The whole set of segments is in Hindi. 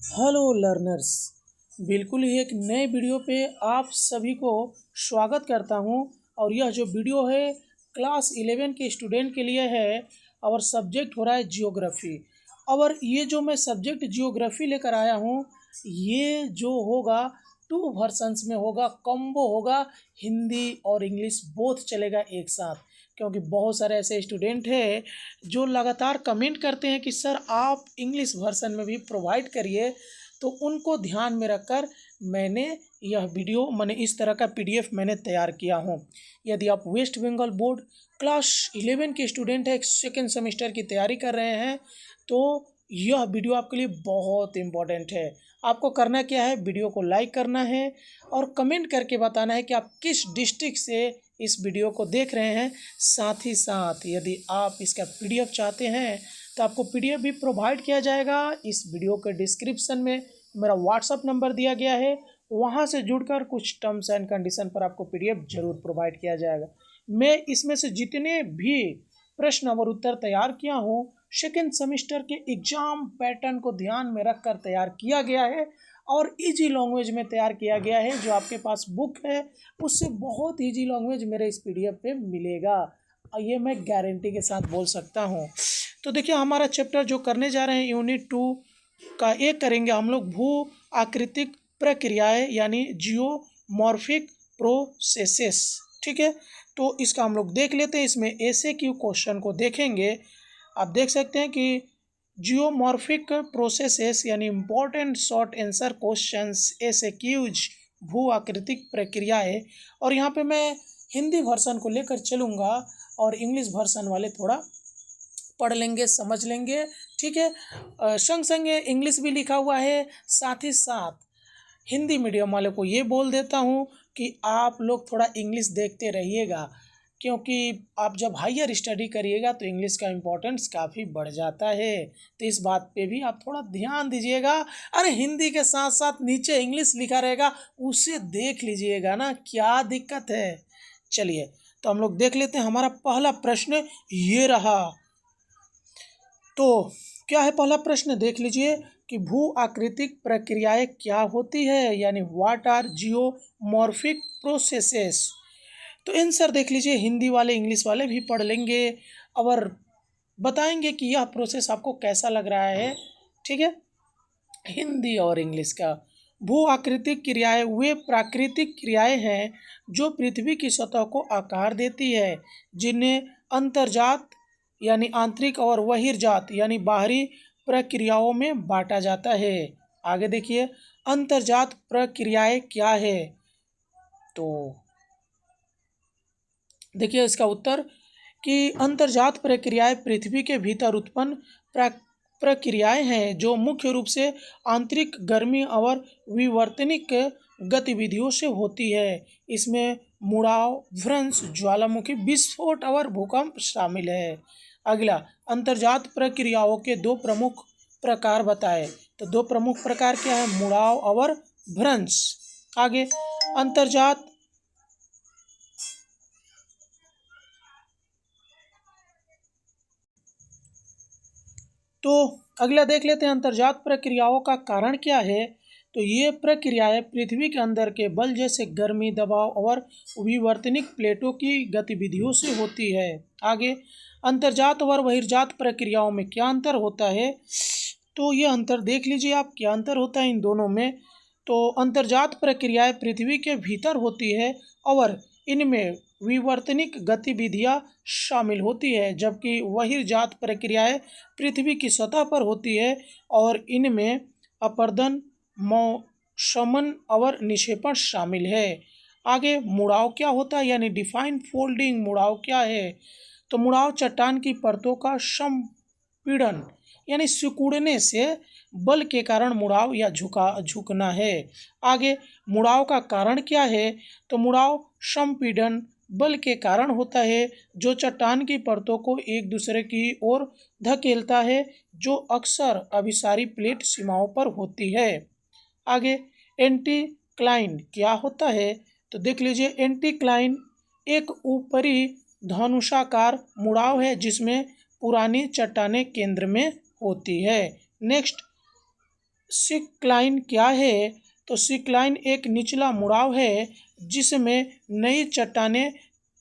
हेलो लर्नर्स, बिल्कुल ही एक नए वीडियो पे आप सभी को स्वागत करता हूं। और यह जो वीडियो है क्लास 11 के स्टूडेंट के लिए है और सब्जेक्ट हो रहा है जियोग्राफी। और ये जो मैं सब्जेक्ट जियोग्राफी लेकर आया हूं, ये जो होगा 2 वर्जन्स में होगा, कॉम्बो होगा। हिंदी और इंग्लिश बोथ चलेगा एक साथ, क्योंकि बहुत सारे ऐसे स्टूडेंट हैं जो लगातार कमेंट करते हैं कि सर आप इंग्लिश वर्जन में भी प्रोवाइड करिए। तो उनको ध्यान में रखकर मैंने यह वीडियो इस तरह का पीडीएफ मैंने तैयार किया हूँ। यदि आप वेस्ट बंगाल बोर्ड क्लास 11 के स्टूडेंट है, सेकेंड सेमेस्टर की तैयारी कर रहे हैं, तो यह वीडियो आपके लिए बहुत इम्पोर्टेंट है। आपको करना क्या है, वीडियो को लाइक करना है और कमेंट करके बताना है कि आप किस डिस्ट्रिक्ट से इस वीडियो को देख रहे हैं। साथ ही साथ यदि आप इसका पीडीएफ चाहते हैं तो आपको पीडीएफ भी प्रोवाइड किया जाएगा। इस वीडियो के डिस्क्रिप्शन में मेरा व्हाट्सअप नंबर दिया गया है, वहाँ से जुड़कर कुछ टर्म्स एंड कंडीशन पर आपको पीडीएफ जरूर प्रोवाइड किया जाएगा। मैं इसमें से जितने भी प्रश्न और उत्तर तैयार किया हूँ, सेकेंड सेमेस्टर के एग्जाम पैटर्न को ध्यान में रखकर तैयार किया गया है और इजी लैंग्वेज में तैयार किया गया है। जो आपके पास बुक है उससे बहुत इजी लैंग्वेज मेरे इस पीडीएफ पे मिलेगा, ये मैं गारंटी के साथ बोल सकता हूँ। तो देखिए, हमारा चैप्टर जो करने जा रहे हैं यूनिट 2 का एक करेंगे हम लोग भू आकृतिक प्रक्रियाएं यानी जियोमॉर्फिक प्रोसेसेस। ठीक है, तो इसका हम लोग देख लेते हैं। इसमें ऐसे क्यू क्वेश्चन को देखेंगे। आप देख सकते हैं कि जियोमॉर्फिक प्रोसेसेस यानी इम्पोर्टेंट शॉर्ट आंसर क्वेश्चंस ऐसे क्यूज भू आकृतिक प्रक्रियाएं। और यहाँ पे मैं हिंदी वर्जन को लेकर चलूँगा और इंग्लिश वर्जन वाले थोड़ा पढ़ लेंगे, समझ लेंगे। ठीक है, संग संग इंग्लिश भी लिखा हुआ है। साथ ही साथ हिंदी मीडियम वाले को ये बोल देता हूँ कि आप लोग थोड़ा इंग्लिश देखते रहिएगा, क्योंकि आप जब हायर स्टडी करिएगा तो इंग्लिश का इम्पोर्टेंस काफ़ी बढ़ जाता है। तो इस बात पे भी आप थोड़ा ध्यान दीजिएगा। अरे हिंदी के साथ साथ नीचे इंग्लिश लिखा रहेगा, उसे देख लीजिएगा ना, क्या दिक्कत है। चलिए, तो हम लोग देख लेते हैं। हमारा पहला प्रश्न ये रहा। तो क्या है पहला प्रश्न, देख लीजिए कि भू आकृतिक प्रक्रियाएं क्या होती है, यानी व्हाट आर जियोमॉर्फिक प्रोसेसेस। तो आंसर देख लीजिए, हिंदी वाले इंग्लिश वाले भी पढ़ लेंगे और बताएंगे कि यह प्रोसेस आपको कैसा लग रहा है। ठीक है, हिंदी और इंग्लिश का। भू आकृतिक क्रियाएं वे प्राकृतिक क्रियाएं हैं जो पृथ्वी की सतह को आकार देती है, जिन्हें अंतर्जात यानी आंतरिक और बहिर्जात यानी बाहरी प्रक्रियाओं में बांटा जाता है। आगे देखिए, अंतर्जात प्रक्रियाएं क्या है। तो देखिए इसका उत्तर कि अंतर्जात प्रक्रियाएं पृथ्वी के भीतर उत्पन्न प्रक्रियाएं हैं जो मुख्य रूप से आंतरिक गर्मी और विवर्तनिक गतिविधियों से होती है। इसमें मुड़ाव, भ्रंश, ज्वालामुखी विस्फोट और भूकंप शामिल है। अगला, अंतर्जात प्रक्रियाओं के 2 प्रमुख प्रकार बताएं। तो 2 प्रमुख प्रकार क्या है, मुड़ाव और भ्रंश। आगे, अंतर्जात तो अगला देख लेते हैं, अंतर्जात प्रक्रियाओं का कारण क्या है। तो ये प्रक्रियाएं पृथ्वी के अंदर के बल जैसे गर्मी, दबाव और विवर्तनिक प्लेटों की गतिविधियों से होती है। आगे, अंतर्जात और बहिर्जात प्रक्रियाओं में क्या अंतर होता है। तो ये अंतर देख लीजिए आप, क्या अंतर होता है इन दोनों में। तो अंतर्जात प्रक्रियाएं पृथ्वी के भीतर होती है और इनमें विवर्तनिक गतिविधियां शामिल होती है, जबकि बहिर्जात प्रक्रियाएं पृथ्वी की सतह पर होती है और इनमें अपरदन, शमन और निक्षेपण शामिल है। आगे, मुड़ाव क्या होता है, यानी डिफाइन फोल्डिंग। मुड़ाव क्या है। तो मुड़ाव चट्टान की परतों का संपीड़न यानी सिकुड़ने से बल के कारण मुड़ाव या झुकना है। आगे, मुड़ाव का कारण क्या है। तो मुड़ाव संपीड़न बल के कारण होता है जो चट्टान की परतों को एक दूसरे की ओर धकेलता है, जो अक्सर अभिसारी प्लेट सीमाओं पर होती है। आगे, एंटीक्लाइन क्या होता है। तो देख लीजिए, एंटीक्लाइन एक ऊपरी धनुषाकार मुड़ाव है जिसमें पुरानी चट्टानें केंद्र में होती है। नेक्स्ट, सिक्लाइन क्या है? तो सिक्लाइन एक निचला मुड़ाव है जिसमें नई चट्टानें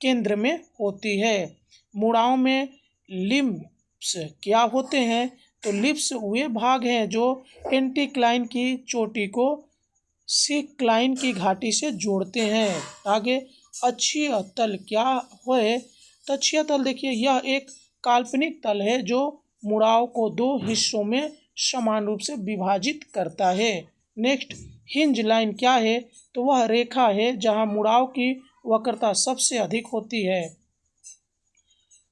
केंद्र में होती है। मुड़ाव में लिप्स क्या होते हैं? तो लिप्स वे भाग हैं जो एंटीक्लाइन की चोटी को सिक्लाइन की घाटी से जोड़ते हैं। आगे अक्षीय तल क्या है? तो अक्षीय तल देखिए, यह एक काल्पनिक तल है जो मुड़ाव को दो हिस्सों में समान रूप से विभाजित करता है। नेक्स्ट, हिंज लाइन क्या है? तो वह रेखा है जहां मुड़ाव की वक्रता सबसे अधिक होती है।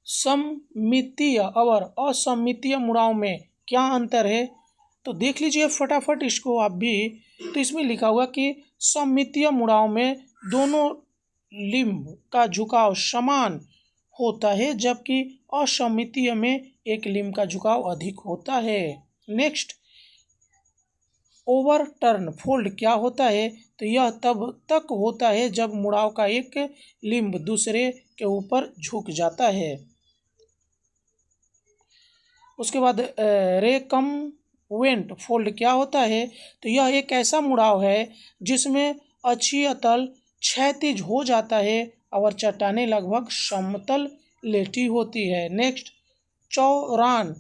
सममितीय और असममितीय मुड़ाव में क्या अंतर है? तो देख लीजिए फटाफट इसको आप भी। तो इसमें लिखा हुआ कि सममितीय मुड़ाव में दोनों लिम्ब का झुकाव समान होता है, जबकि असममितीय में एक लिम्ब का झुकाव अधिक होता है। नेक्स्ट, ओवरटर्न फोल्ड क्या होता है? तो यह तब तक होता है जब मुड़ाव का एक लिम्ब दूसरे के ऊपर झुक जाता है। उसके बाद रेकम्वेंट फोल्ड क्या होता है? तो यह एक ऐसा मुड़ाव है जिसमें अक्षीय तल क्षैतिज हो जाता है और चट्टानें लगभग समतल लेटी होती है। नेक्स्ट, चौरान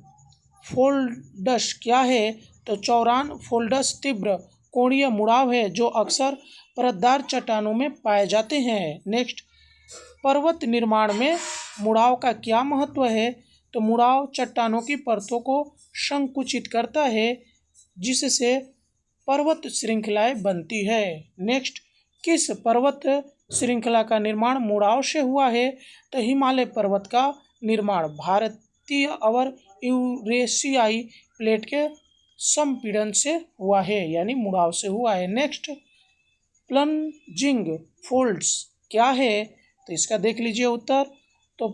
फोल्ड्स क्या है? तो चौरान फोल्ड्स तीव्र कोणीय मुड़ाव है जो अक्सर परतदार चट्टानों में पाए जाते हैं। नेक्स्ट, पर्वत निर्माण में मुड़ाव का क्या महत्व है? तो मुड़ाव चट्टानों की परतों को संकुचित करता है जिससे पर्वत श्रृंखलाएं बनती है। नेक्स्ट, किस पर्वत श्रृंखला का निर्माण मुड़ाव से हुआ है? तो हिमालय पर्वत का निर्माण भारतीय और यूरेशियाई प्लेट के संपीड़न से हुआ है, यानी मुड़ाव से हुआ है। नेक्स्ट, प्लंजिंग फोल्ड्स क्या है? तो इसका देख लीजिए उत्तर। तो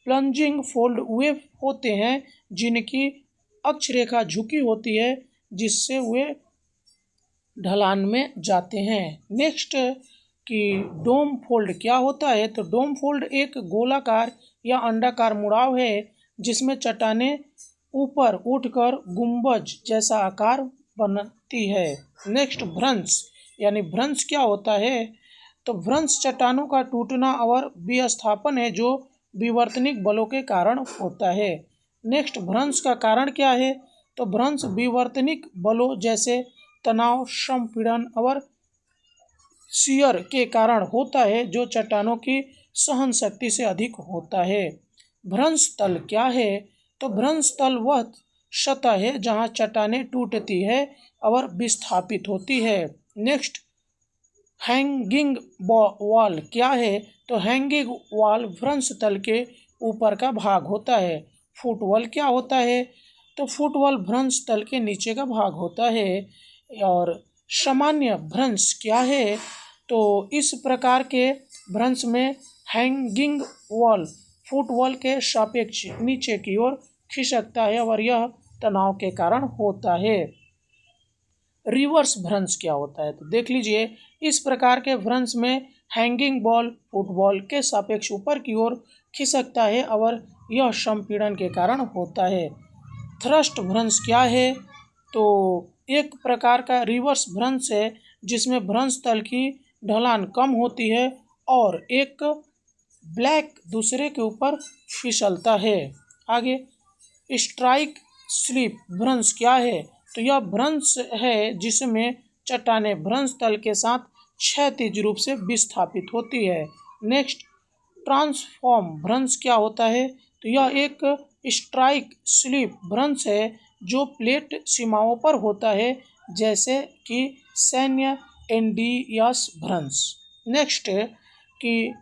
प्लंजिंग फोल्ड वे होते हैं जिनकी अक्षरेखा झुकी होती है जिससे वे ढलान में जाते हैं। नेक्स्ट, कि डोम फोल्ड क्या होता है? तो डोम फोल्ड एक गोलाकार या अंडाकार मुड़ाव है जिसमें चट्टानें ऊपर उठकर गुंबज जैसा आकार बनती है। नेक्स्ट, भ्रंश यानी भ्रंश क्या होता है? तो भ्रंश चट्टानों का टूटना और विस्थापन है जो विवर्तनिक बलों के कारण होता है। नेक्स्ट, भ्रंश का कारण क्या है? तो भ्रंश विवर्तनिक बलों जैसे तनाव, संपीड़न और शियर के कारण होता है जो चट्टानों की सहन शक्ति से अधिक होता है। भ्रंश तल क्या है? तो भ्रंश तल वह सतह है जहां चट्टानें टूटती है और विस्थापित होती है। नेक्स्ट, हैंगिंग वॉल क्या है? तो हैंगिंग वॉल भ्रंश तल के ऊपर का भाग होता है। फुटवॉल क्या होता है? तो फुटवॉल भ्रंश तल के नीचे का भाग होता है। और सामान्य भ्रंश क्या है? तो इस प्रकार के भ्रंश में हैंगिंग वॉल फुटवॉल के सापेक्ष नीचे की ओर खिसकता है और यह तनाव के कारण होता है। रिवर्स भ्रंश क्या होता है? तो देख लीजिए, इस प्रकार के भ्रंश में हैंगिंग बॉल फुटबॉल के सापेक्ष ऊपर की ओर खिसकता है और यह संपीड़न के कारण होता है। थ्रस्ट भ्रंश क्या है? तो एक प्रकार का रिवर्स भ्रंश है जिसमें भ्रंश तल की ढलान कम होती है और एक ब्लैक दूसरे के ऊपर फिसलता है। आगे, स्ट्राइक स्लिप भ्रंश क्या है? तो यह भ्रंश है जिसमें चट्टानें भ्रंश तल के साथ क्षैतिज रूप से विस्थापित होती है। नेक्स्ट, ट्रांसफॉर्म भ्रंश क्या होता है? तो यह एक स्ट्राइक स्लिप भ्रंश है जो प्लेट सीमाओं पर होता है जैसे कि सैन्य एनडीएस भ्रंश। नेक्स्ट, कि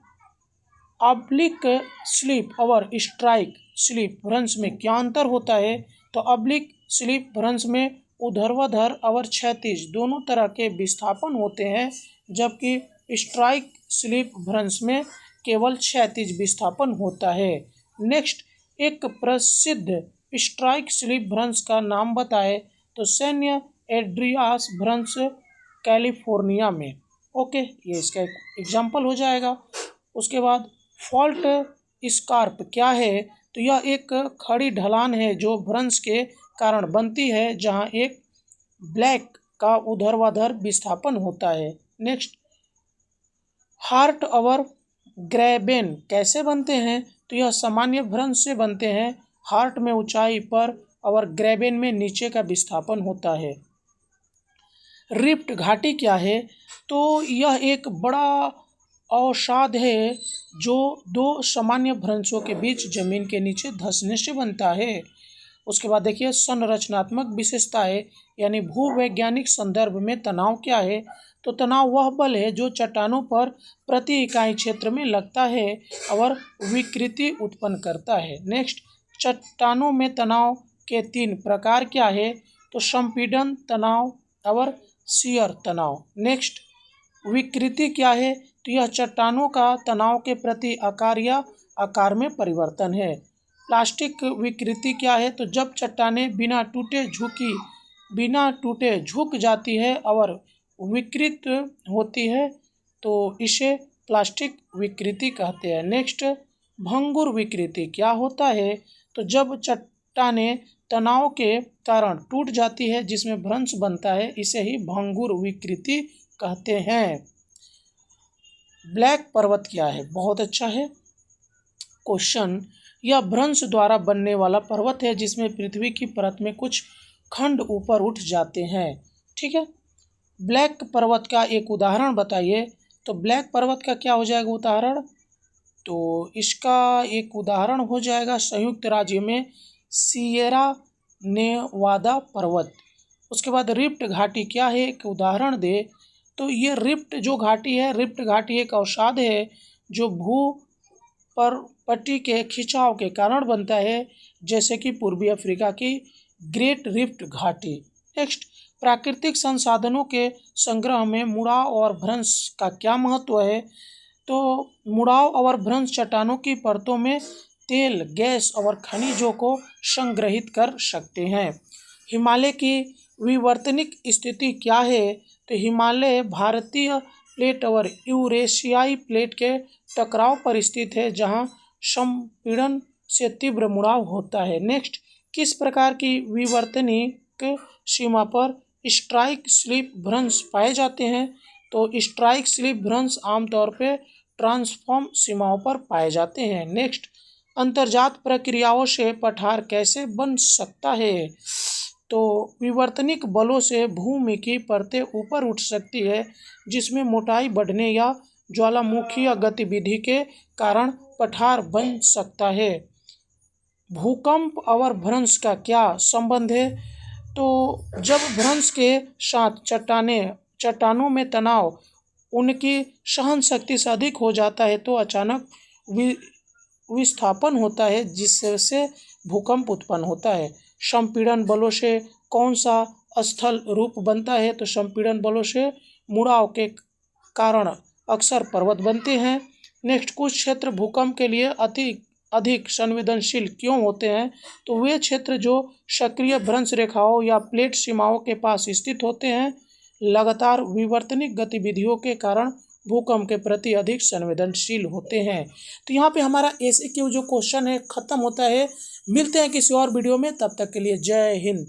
ऑब्लिक स्लिप और स्ट्राइक स्लिप भ्रंश में क्या अंतर होता है? तो ऑब्लिक स्लिप भ्रंश में ऊर्ध्वाधर और क्षैतिज दोनों तरह के विस्थापन होते हैं, जबकि स्ट्राइक स्लिप भ्रंश में केवल क्षैतिज विस्थापन होता है। नेक्स्ट, एक प्रसिद्ध स्ट्राइक स्लिप भ्रंश का नाम बताए? तो सैन्य एंड्रियास भ्रंश कैलिफोर्निया में। ओके, ये इसका एक एग्जाम्पल हो जाएगा। उसके बाद फॉल्ट स्कार्प क्या है? तो यह एक खड़ी ढलान है जो भ्रंश के कारण बनती है जहां एक ब्लैक का ऊर्ध्वाधर विस्थापन होता है। नेक्स्ट, हार्ट और ग्रेबेन कैसे बनते हैं? तो यह सामान्य भ्रंश से बनते हैं। हार्ट में ऊंचाई पर और ग्रेबेन में नीचे का विस्थापन होता है। रिफ्ट घाटी क्या है? तो यह एक बड़ा अवसाद है जो दो सामान्य भ्रंशों के बीच जमीन के नीचे धंसने से बनता है। उसके बाद देखिए संरचनात्मक विशेषताएं यानी भूवैज्ञानिक संदर्भ में तनाव क्या है? तो तनाव वह बल है जो चट्टानों पर प्रति इकाई क्षेत्र में लगता है और विकृति उत्पन्न करता है। नेक्स्ट, चट्टानों में तनाव के 3 प्रकार क्या है? तो संपीड़न तनाव और शियर तनाव। नेक्स्ट, विकृति क्या है? तो यह चट्टानों का तनाव के प्रति आकार या आकार में परिवर्तन है। प्लास्टिक विकृति क्या है? तो जब चट्टानें बिना टूटे झुक जाती है और विकृत होती है तो इसे प्लास्टिक विकृति कहते हैं। नेक्स्ट, भंगुर विकृति क्या होता है? तो जब चट्टानें तनाव के कारण टूट जाती है जिसमें भ्रंश बनता है, इसे ही भंगुर विकृति कहते हैं। ब्लैक पर्वत क्या है? बहुत अच्छा है क्वेश्चन। यह भ्रंश द्वारा बनने वाला पर्वत है जिसमें पृथ्वी की परत में कुछ खंड ऊपर उठ जाते हैं। ठीक है, ब्लैक पर्वत का एक उदाहरण बताइए। तो ब्लैक पर्वत का क्या हो जाएगा उदाहरण? तो इसका एक उदाहरण हो जाएगा संयुक्त राज्य में सियरा नेवादा पर्वत। उसके बाद रिफ्ट घाटी क्या है? एक उदाहरण दे। तो ये रिफ्ट जो घाटी है, रिफ्ट घाटी एक अवसाद है जो भू पर पट्टी के खिंचाव के कारण बनता है, जैसे कि पूर्वी अफ्रीका की ग्रेट रिफ्ट घाटी। नेक्स्ट, प्राकृतिक संसाधनों के संग्रह में मुड़ाव और भ्रंश का क्या महत्व है? तो मुड़ाव और भ्रंश चट्टानों की परतों में तेल, गैस और खनिजों को संग्रहित कर सकते हैं। हिमालय की विवर्तनिक स्थिति क्या है? तो हिमालय भारतीय प्लेट और यूरेशियाई प्लेट के टकराव पर स्थित है जहां संपीड़न से तीव्र मुड़ाव होता है। नेक्स्ट, किस प्रकार की विवर्तनिक सीमा पर स्ट्राइक स्लिप भ्रंश पाए जाते हैं? तो स्ट्राइक स्लिप भ्रंश आमतौर पर ट्रांसफॉर्म सीमाओं पर पाए जाते हैं। नेक्स्ट, अंतर्जात प्रक्रियाओं से पठार कैसे बन सकता है? तो विवर्तनिक बलों से भूमि की परतें ऊपर उठ सकती है जिसमें मोटाई बढ़ने या ज्वालामुखीय गतिविधि के कारण पठार बन सकता है। भूकंप और भ्रंश का क्या संबंध है? तो जब भ्रंश के साथ चट्टानों में तनाव उनकी सहन शक्ति से अधिक हो जाता है तो अचानक विस्थापन होता है जिससे भूकंप उत्पन्न होता है। संपीड़न बलों से कौन सा स्थल रूप बनता है? तो संपीड़न बलों से मुड़ाव के कारण अक्सर पर्वत बनते हैं। नेक्स्ट, कुछ क्षेत्र भूकंप के लिए अधिक संवेदनशील क्यों होते हैं? तो वे क्षेत्र जो सक्रिय भ्रंश रेखाओं या प्लेट सीमाओं के पास स्थित होते हैं लगातार विवर्तनिक गतिविधियों के कारण भूकंप के प्रति अधिक संवेदनशील होते हैं। तो यहाँ पे हमारा ऐसे जो क्वेश्चन है खत्म होता है। मिलते हैं किसी और वीडियो में, तब तक के लिए जय हिंद।